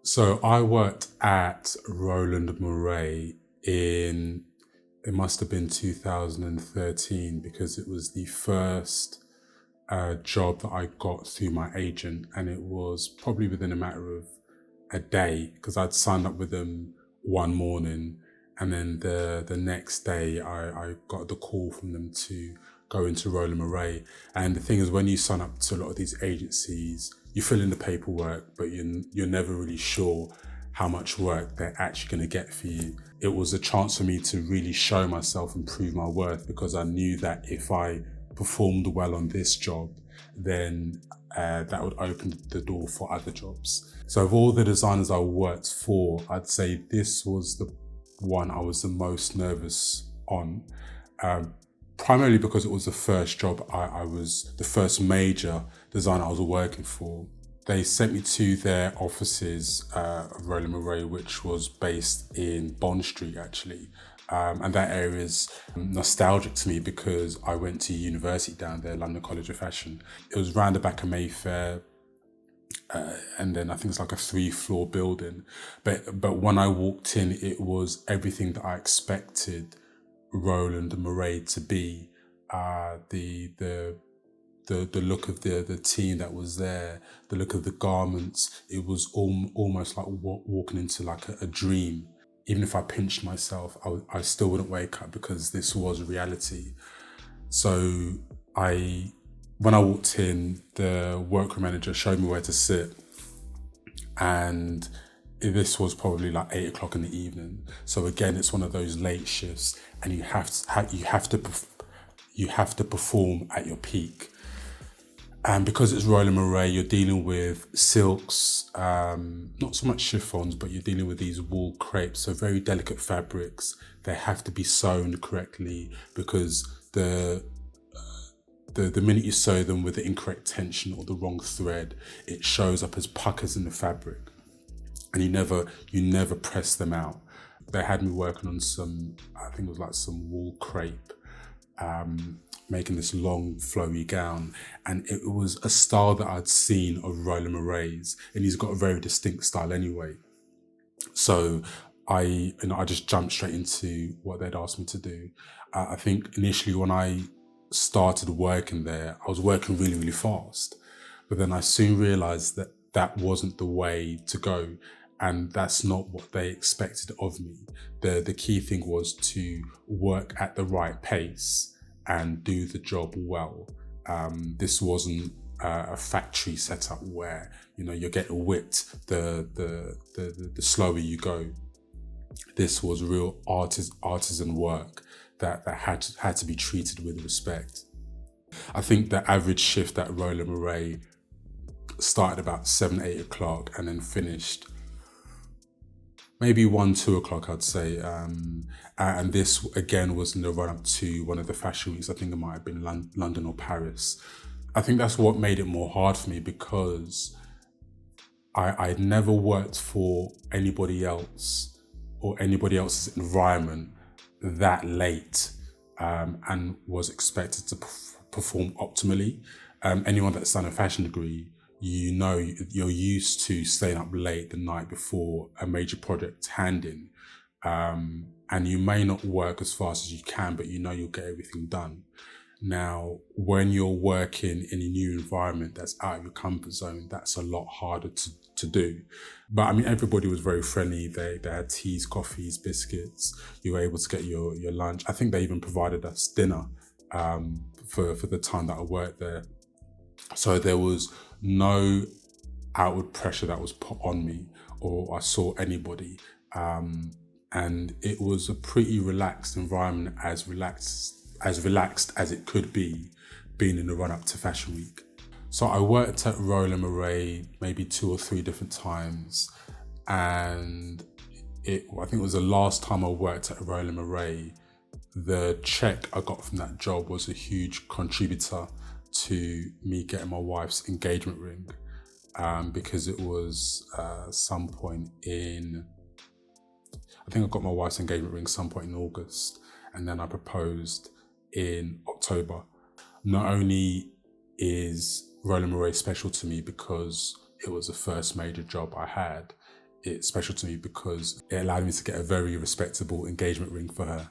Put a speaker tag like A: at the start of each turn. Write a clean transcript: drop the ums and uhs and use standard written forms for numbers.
A: So I worked at Roland Mouret in, it must have been 2013 because it was the first job that I got through my agent, and it was probably within a matter of a day because I'd signed up with them one morning, and then the next day I got the call from them to go into Roland Mouret. And the thing is, when you sign up to a lot of these agencies, you fill in the paperwork, but you're never really sure how much work they're actually going to get for you. It was a chance for me to really show myself and prove my worth, because I knew that if I performed well on this job, then that would open the door for other jobs. So of all the designers I worked for, I'd say this was the one I was the most nervous on. Primarily because it was the first job I was the first major designer I was working for. They sent me to their offices of Roland Mouret, which was based in Bond Street actually. And that area is nostalgic to me because I went to university down there, London College of Fashion. It was round the back of Mayfair, and then I think it's like a 3-floor building. But when I walked in, it was everything that I expected Roland Mouret to be. The look of the team that was there, the look of the garments, it was almost like walking into like a dream. Even if I pinched myself, I still wouldn't wake up because this was reality. So when I walked in, the workroom manager showed me where to sit, and this was probably like 8 o'clock in the evening. So again, it's one of those late shifts, and you have to perform at your peak. And because it's Roland Mouret, you're dealing with silks, not so much chiffons, but you're dealing with these wool crepes, so very delicate fabrics. They have to be sewn correctly because the minute you sew them with the incorrect tension or the wrong thread, it shows up as puckers in the fabric, and you never press them out. They had me working on some, I think it was like some wool crepe, making this long flowy gown, and it was a style that I'd seen of Roland Mouret's, and he's got a very distinct style anyway. So I just jumped straight into what they'd asked me to do. I think initially when I started working there, I was working really, really fast, but then I soon realized that that wasn't the way to go. And that's not what they expected of me. The key thing was to work at the right pace and do the job well. This wasn't a factory setup where you're getting whipped the slower you go. This was real artisan work that had to be treated with respect. I think the average shift at Roland Mouret started about 7-8 o'clock and then finished maybe 1-2 o'clock, I'd say. And this again was in the run up to one of the fashion weeks. I think it might have been London or Paris. I think that's what made it more hard for me, because I'd never worked for anybody else or anybody else's environment that late, and was expected to perform optimally. Anyone that's done a fashion degree, you're used to staying up late the night before a major project handing, and you may not work as fast as you can, but you'll get everything done. Now, when you're working in a new environment that's out of your comfort zone, that's a lot harder to do. But I mean, everybody was very friendly. They had teas, coffees, biscuits. You were able to get your lunch. I think they even provided us dinner for the time that I worked there. So there was no outward pressure that was put on me, or I saw anybody. And it was a pretty relaxed environment, as relaxed as it could be, being in the run up to Fashion Week. So I worked at Roland Mouret maybe 2 or 3 different times, and I think it was the last time I worked at Roland Mouret. The check I got from that job was a huge contributor to me getting my wife's engagement ring, because it was some point in, I think I got my wife's engagement ring some point in August, and then I proposed in October. Not only is Roland Mouret special to me because it was the first major job I had, it's special to me because it allowed me to get a very respectable engagement ring for her.